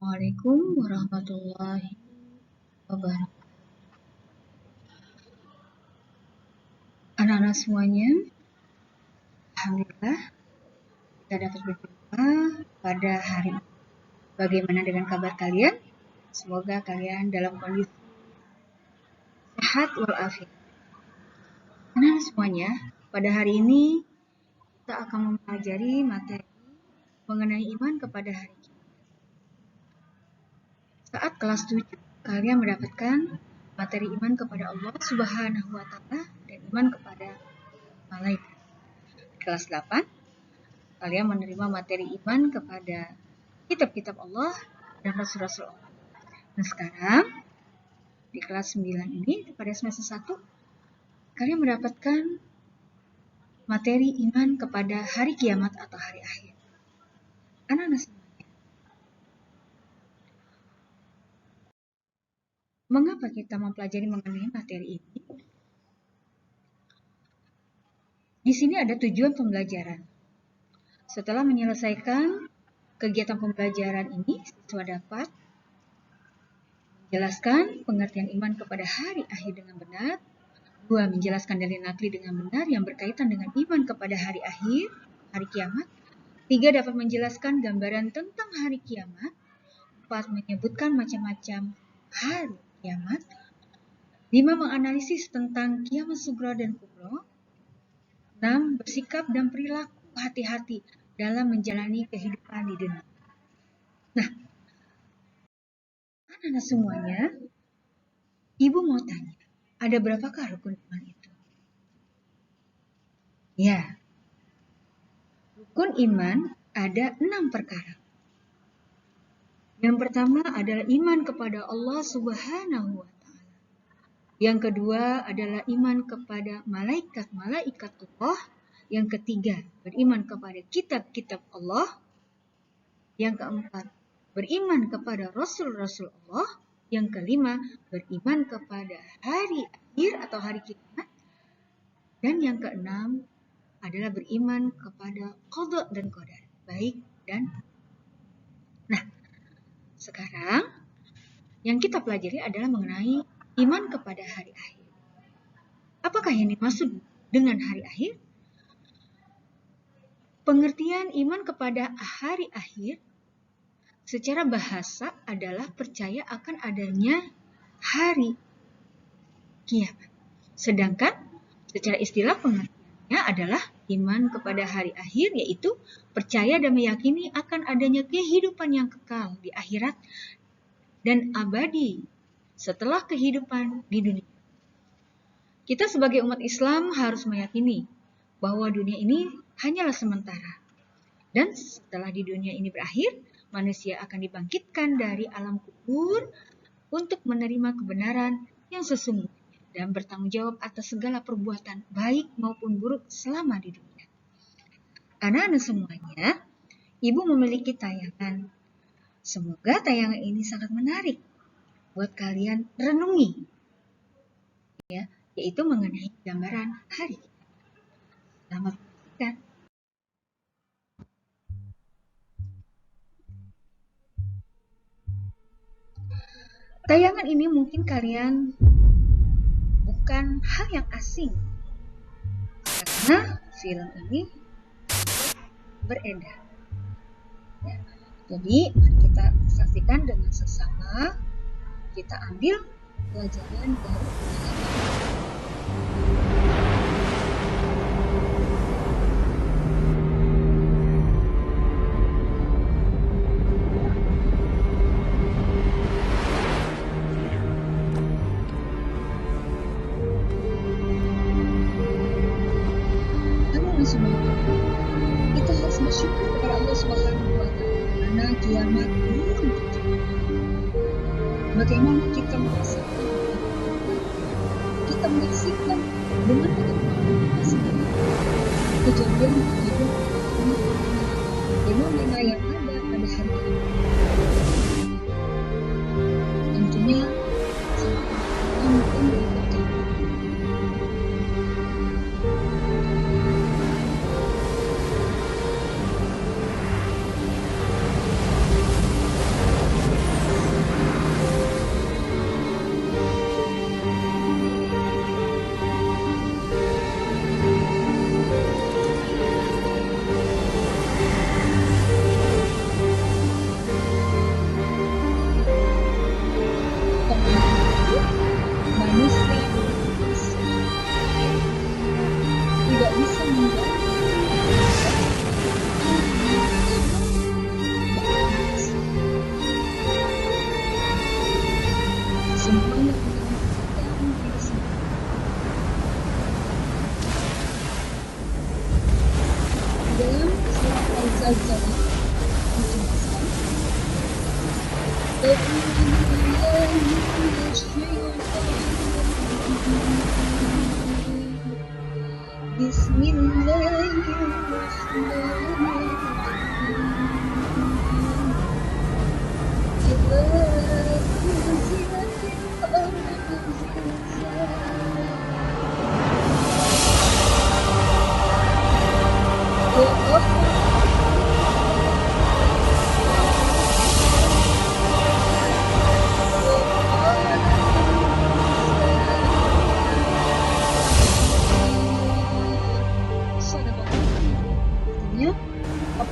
Assalamualaikum warahmatullahi wabarakatuh. Anak-anak semuanya, alhamdulillah kita dapat berjumpa pada hari ini. Bagaimana dengan kabar kalian? Semoga kalian dalam kondisi sehat walafiat. Anak-anak semuanya, pada hari ini kita akan mempelajari materi mengenai iman kepada hari kiamat. Saat kelas 7, kalian mendapatkan materi iman kepada Allah Subhanahu wa Ta'ala dan iman kepada malaikat. Kelas 8, kalian menerima materi iman kepada kitab-kitab Allah dan rasul-rasul Allah. Nah sekarang di kelas 9 ini pada semester 1, kalian mendapatkan materi iman kepada hari kiamat atau hari akhir. Anak-anak semuanya, mengapa kita mempelajari mengenai materi ini? Di sini ada tujuan pembelajaran. Setelah menyelesaikan kegiatan pembelajaran ini, siswa dapat menjelaskan pengertian iman kepada hari akhir dengan benar. 2. Menjelaskan dalil nakli dengan benar yang berkaitan dengan iman kepada hari akhir, hari kiamat. 3. Dapat menjelaskan gambaran tentang hari kiamat. 4. Menyebutkan macam-macam hari kiamat. 5. Menganalisis tentang kiamat sugro dan kubro. 6. Bersikap dan perilaku hati-hati dalam menjalani kehidupan di dunia. Nah, anak-anak semuanya, Ibu mau tanya, ada berapakah rukun iman itu? Ya, rukun iman ada 6 perkara. Yang pertama adalah iman kepada Allah Subhanahu wa Ta'ala. Yang kedua adalah iman kepada malaikat-malaikat Allah. Yang ketiga, beriman kepada kitab-kitab Allah. Yang keempat, beriman kepada rasul-rasul Allah. Yang kelima, beriman kepada hari akhir atau hari kiamat. Dan yang keenam adalah beriman kepada qada dan qadar, baik dan nah, sekarang yang kita pelajari adalah mengenai iman kepada hari akhir. Apakah yang dimaksud dengan hari akhir? Pengertian iman kepada hari akhir secara bahasa adalah percaya akan adanya hari kiamat. Sedangkan secara istilah pengertiannya adalah iman kepada hari akhir, yaitu percaya dan meyakini akan adanya kehidupan yang kekal di akhirat dan abadi setelah kehidupan di dunia. Kita sebagai umat Islam harus meyakini bahwa dunia ini hanyalah sementara. Dan setelah di dunia ini berakhir, manusia akan dibangkitkan dari alam kubur untuk menerima kebenaran yang sesungguhnya dan bertanggung jawab atas segala perbuatan baik maupun buruk selama di dunia. Anak-anak semuanya, Ibu memiliki tayangan. Semoga tayangan ini sangat menarik buat kalian renungi, ya, yaitu mengenai gambaran hari. Selamat menyaksikan. Tayangan ini mungkin kalian bukan hal yang asing, karena film ini beredar. Ya, jadi mari kita saksikan dengan sesama. Kita ambil pelajaran dari semuanya. Kita harus bersyukur kepada Allah Subhanahu wa Ta'ala karena kiamat belum terjadi. Bagaimana kita merasakan? Kita menyaksikan dengan bagaimana sendiri kejadian fenomena yang ada pada hari ini. Tentunya mungkin berikutnya.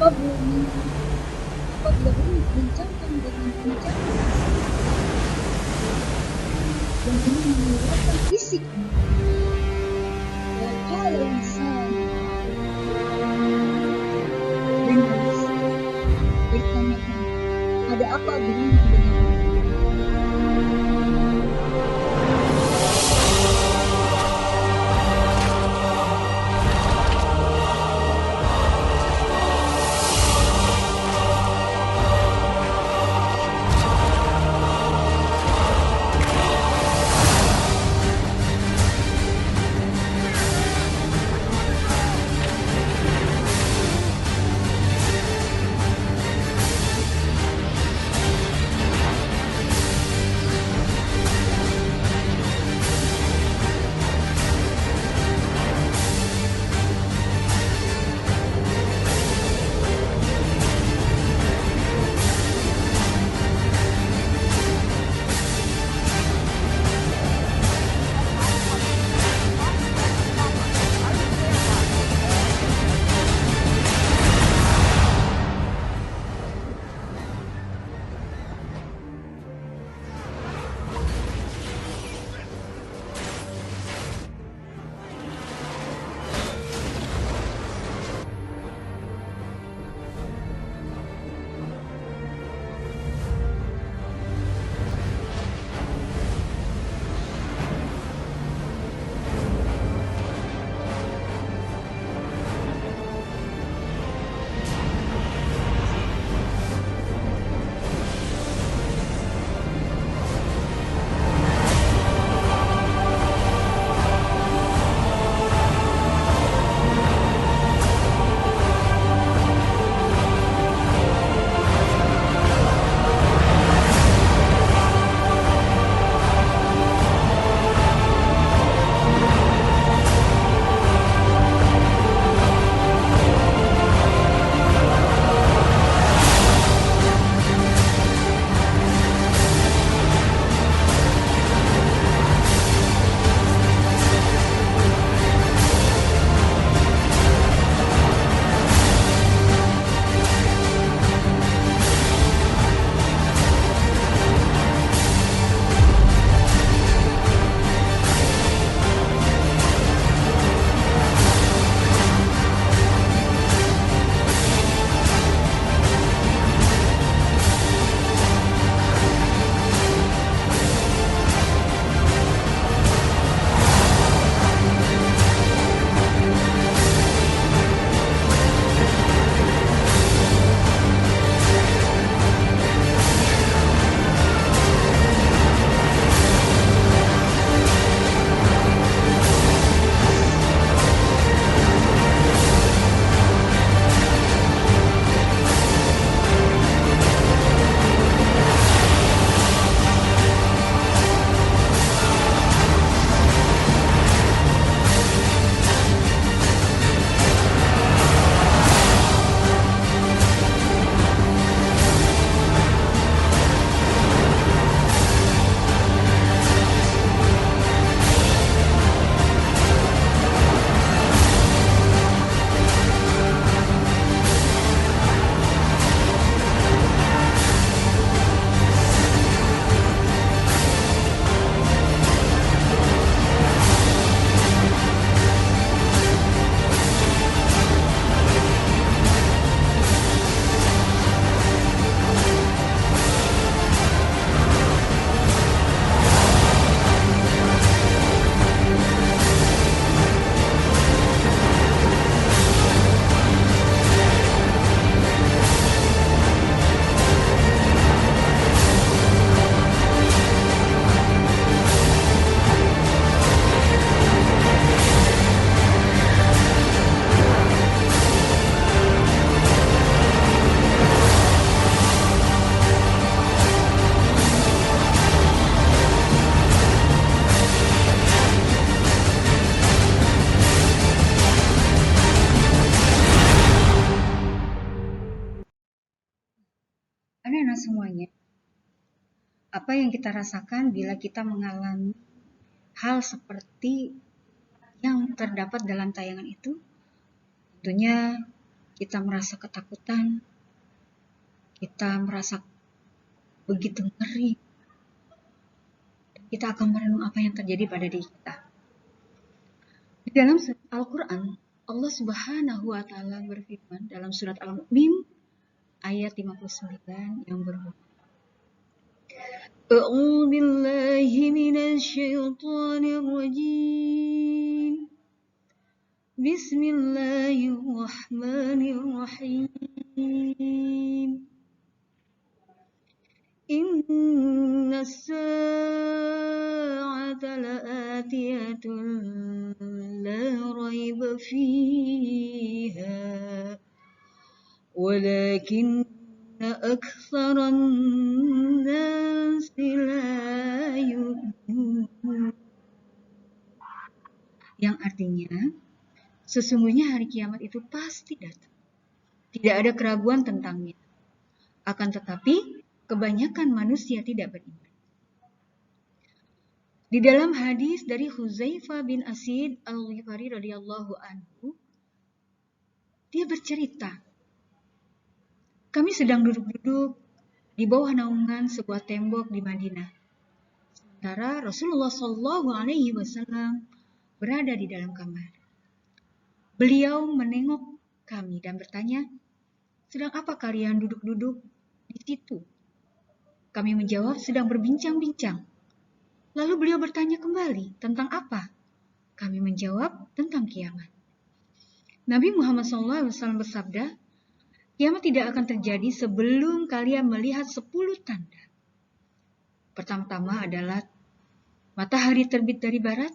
apabila bumi diguncangkan dengan guncangan dan ini mengeluarkan fisik وقال الإنسان dan manusia bertanya-tanya, ada apa dengan Anak-anak semuanya, apa yang kita rasakan bila kita mengalami hal seperti yang terdapat dalam tayangan itu? Tentunya kita merasa ketakutan, kita merasa begitu ngeri, kita akan merenung apa yang terjadi pada diri kita. Di dalam Al-Quran, Allah Subhanahu wa Ta'ala berfirman dalam surat Al-Mu'min ayat 59 yang berbunyi, A'udzu billahi minasyaitonir rajim. Bismillahirrahmanirrahim. Inna as-sa'ata la'atiyatun la raiba fiha walakinna aktsaran nasi la yu'minun. Yang artinya, sesungguhnya hari kiamat itu pasti datang. Tidak ada keraguan tentangnya. Akan tetapi, kebanyakan manusia tidak beriman. Di dalam hadis dari Huzaifah bin Asid Al-Ghifari radhiyallahu anhu, dia bercerita, kami sedang duduk-duduk di bawah naungan sebuah tembok di Madinah. Sementara Rasulullah Shallallahu Alaihi Wasallam berada di dalam kamar. Beliau menengok kami dan bertanya, sedang apa kalian duduk-duduk di situ? Kami menjawab, sedang berbincang-bincang. Lalu beliau bertanya kembali, tentang apa? Kami menjawab, tentang kiamat. Nabi Muhammad SAW bersabda, kiamat tidak akan terjadi sebelum kalian melihat 10 tanda. Pertama-tama adalah matahari terbit dari barat,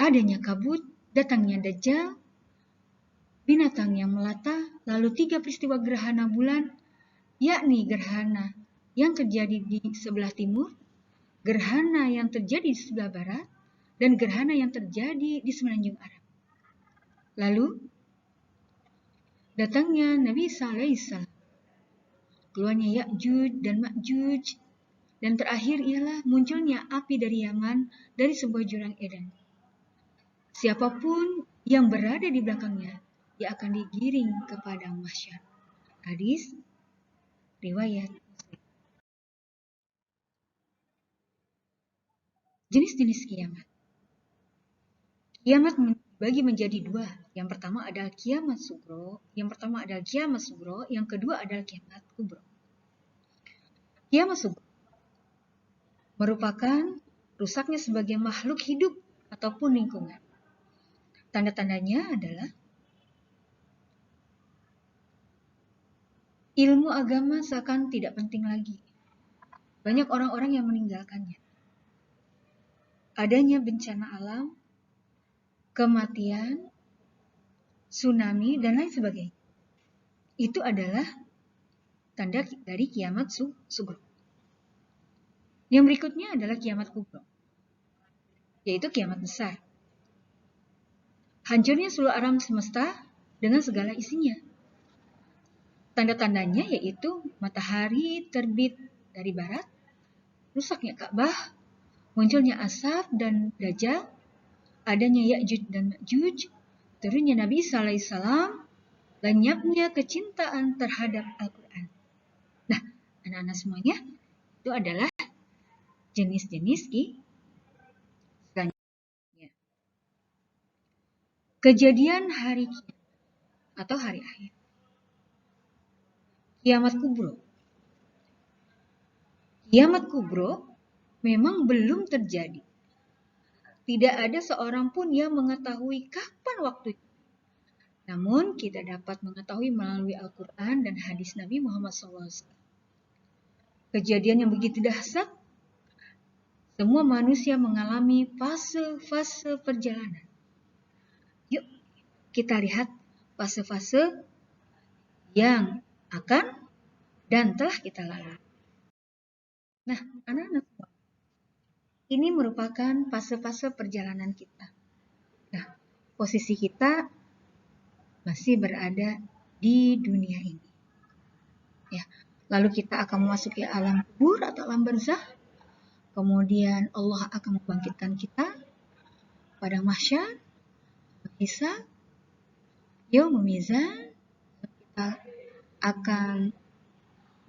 adanya kabut, datangnya Dajjal, binatang yang melata, lalu 3 peristiwa gerhana bulan, yakni gerhana yang terjadi di sebelah timur, gerhana yang terjadi di sebelah barat, dan gerhana yang terjadi di semenanjung Arab. Lalu, datangnya Nabi Isa alaihissalam, keluarnya Ya'juj dan Ma'juj, dan terakhir ialah munculnya api dari Yaman dari sebuah jurang Eden. Siapapun yang berada di belakangnya, dia akan digiring ke padang mahsyar. Hadis riwayat Muslim. Jenis-jenis kiamat. Kiamat dibagi menjadi 2. Yang pertama adalah kiamat sugro, yang kedua adalah kiamat kubro. Kiamat sugro merupakan rusaknya sebagai makhluk hidup ataupun lingkungan. Tanda-tandanya adalah ilmu agama seakan tidak penting lagi. Banyak orang-orang yang meninggalkannya. Adanya bencana alam, kematian, tsunami, dan lain sebagainya. Itu adalah tanda dari kiamat sugro. Yang berikutnya adalah kiamat kubro, yaitu kiamat besar. Hancurnya seluruh alam semesta dengan segala isinya. Tanda-tandanya yaitu matahari terbit dari barat, rusaknya Ka'bah, munculnya asap dan Dajjal, adanya Ya'juj dan Ma'juj, turunnya Nabi Isa alaihissalam, lenyapnya kecintaan terhadap Al-Quran. Nah, anak-anak semuanya, itu adalah jenis-jenis selanjutnya. Kejadian hari kiamat atau hari akhir. Kiamat kubro. Kiamat kubro memang belum terjadi. Tidak ada seorang pun yang mengetahui kapan waktu itu. Namun kita dapat mengetahui melalui Al-Quran dan hadis Nabi Muhammad SAW. Kejadian yang begitu dahsyat, semua manusia mengalami fase-fase perjalanan. Yuk kita lihat fase-fase yang akan dan telah kita lalui. Nah, anak-anak, ini merupakan fase-fase perjalanan kita. Nah, posisi kita masih berada di dunia ini. Ya, Lalu kita akan memasuki alam kubur atau alam barzakh. Kemudian Allah akan membangkitkan kita pada mahsyar, hisab, yaumul mizan. Kita akan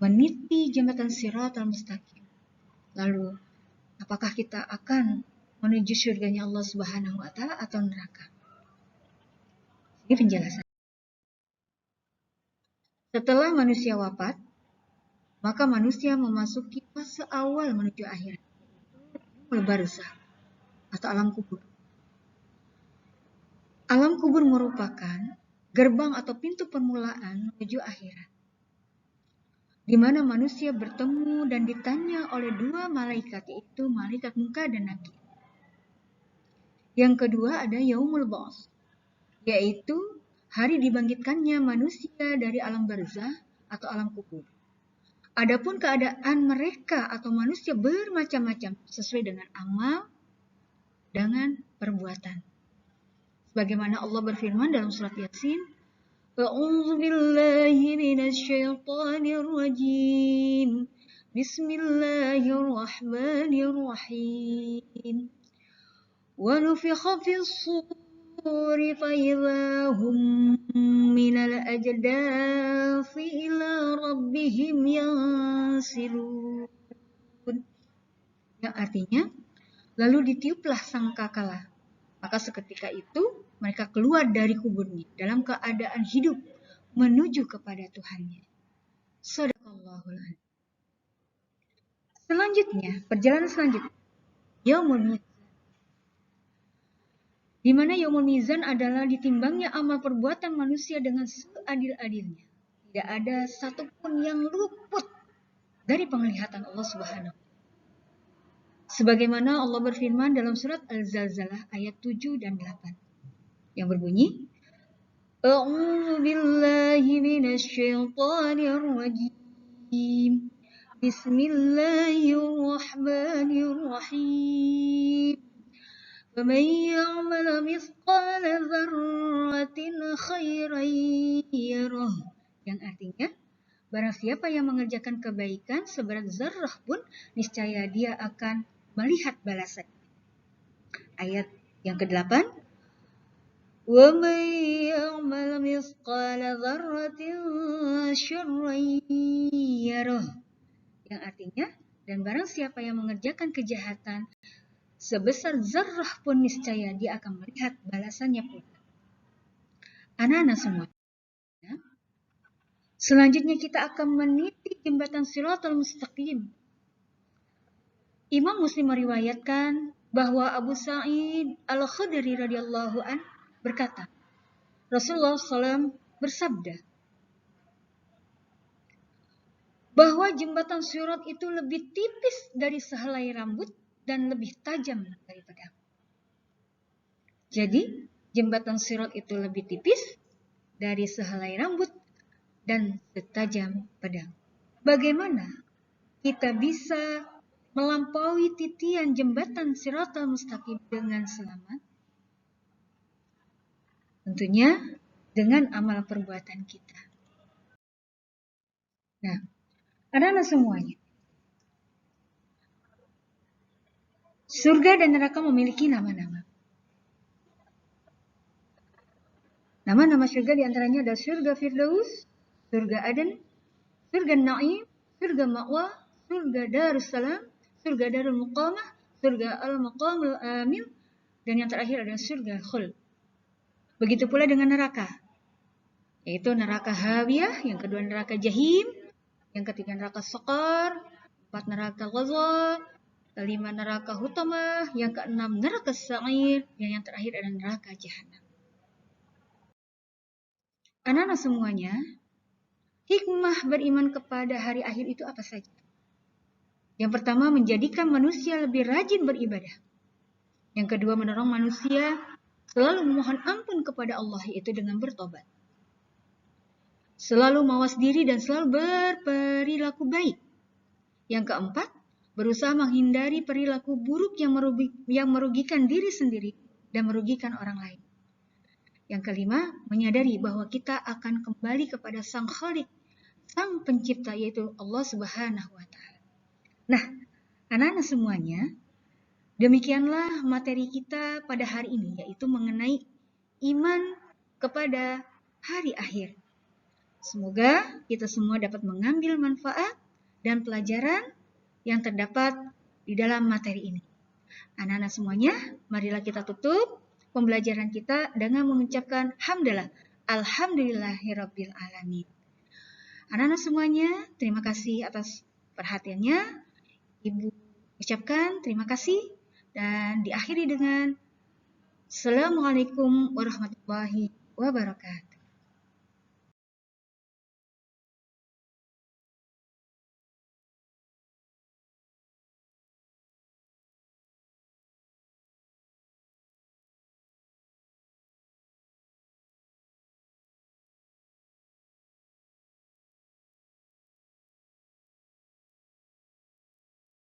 meniti jembatan Shiratal Mustaqim. Lalu, apakah kita akan menuju surganya Allah Subhanahu wa Ta'ala atau neraka? Ini penjelasan. Setelah manusia wafat, maka manusia memasuki fase awal menuju akhirat, barzakh atau alam kubur. Alam kubur merupakan gerbang atau pintu permulaan menuju akhirat, di mana manusia bertemu dan ditanya oleh dua malaikat, yaitu malaikat Munkar dan Nakir. Yang kedua ada Yaumul Ba'ts, yaitu hari dibangkitkannya manusia dari alam barzakh atau alam kubur. Adapun keadaan mereka atau manusia bermacam-macam sesuai dengan amal, dengan perbuatan. Sebagaimana Allah berfirman dalam surat Yasin, A'udzu billahi minasyaitonir rajim. Bismillahirrahmanirrahim. Wa nufikha fis suri fa idza hum minal ajdathi ila rabbihim yansilun. Yang artinya, lalu ditiuplah sangkakala. Maka seketika itu mereka keluar dari kuburnya dalam keadaan hidup menuju kepada Tuhannya. Shadaqallahul adzim. Selanjutnya, perjalanan selanjutnya, Yaumul Mizan. Di mana Yaumul Mizan adalah ditimbangnya amal perbuatan manusia dengan seadil-adilnya. Tidak ada satupun yang luput dari penglihatan Allah Subhanahu. Sebagaimana Allah berfirman dalam surat Al-Zalzalah ayat 7 dan 8. Yang berbunyi, A'udzu billahi minasyaitonir rajim. Bismillahirrahmanirrahim. Faman ya'mal mithqala dzarratin khairan yarah. Yang artinya, barang siapa yang mengerjakan kebaikan seberat zarrah pun, niscaya dia akan melihat balasan. Ayat yang ke-8, وَمَنْ يَعْمَلْ مِثْقَالَ ذَرَّةٍ شَرًّا يَرَهُ. Yang artinya, dan barang siapa yang mengerjakan kejahatan sebesar zarrah pun, niscaya dia akan melihat balasannya pun. Anak-anak semua. Selanjutnya kita akan meniti jembatan Shiratal Mustaqim. Imam Muslim meriwayatkan bahwa Abu Sa'id Al-Khudri radhiyallahu an berkata, Rasulullah SAW bersabda bahwa jembatan Sirat itu lebih tipis dari sehelai rambut dan lebih tajam dari pedang. Jadi, jembatan Sirat itu lebih tipis dari sehelai rambut dan setajam pedang. Bagaimana kita bisa melampaui titian jembatan Shiratal Mustaqim dengan selamat? Tentunya dengan amal perbuatan kita. Nah, anak-anak semuanya, surga dan neraka memiliki nama-nama. Nama-nama surga diantaranya ada surga Firdaus, surga Aden, surga Naim, surga Ma'wa, surga Darussalam, surga Darul Muqamah, surga Al-Maqamul Amil, dan yang terakhir adalah surga Khuld. Begitu pula dengan neraka, yaitu neraka Hawiyah, yang kedua neraka Jahim, yang ketiga neraka Saqar, 4 neraka Ghaza, kelima neraka Hutamah, yang keenam neraka Sa'ir, dan yang terakhir adalah neraka Jahannam. Anak-anak semuanya, hikmah beriman kepada hari akhir itu apa saja? Yang pertama, menjadikan manusia lebih rajin beribadah. Yang kedua, mendorong manusia selalu memohon ampun kepada Allah, yaitu dengan bertobat. Selalu mawas diri dan selalu berperilaku baik. Yang keempat, berusaha menghindari perilaku buruk yang merugikan diri sendiri dan merugikan orang lain. Yang kelima, menyadari bahwa kita akan kembali kepada Sang Khalik, Sang Pencipta, yaitu Allah Subhanahu wa Ta'ala. Nah, anak-anak semuanya, demikianlah materi kita pada hari ini, yaitu mengenai iman kepada hari akhir. Semoga kita semua dapat mengambil manfaat dan pelajaran yang terdapat di dalam materi ini. Anak-anak semuanya, marilah kita tutup pembelajaran kita dengan mengucapkan hamdalah, alhamdulillahirabbil alamin. Anak-anak semuanya, terima kasih atas perhatiannya. Ibu ucapkan terima kasih dan diakhiri dengan Assalamualaikum warahmatullahi wabarakatuh.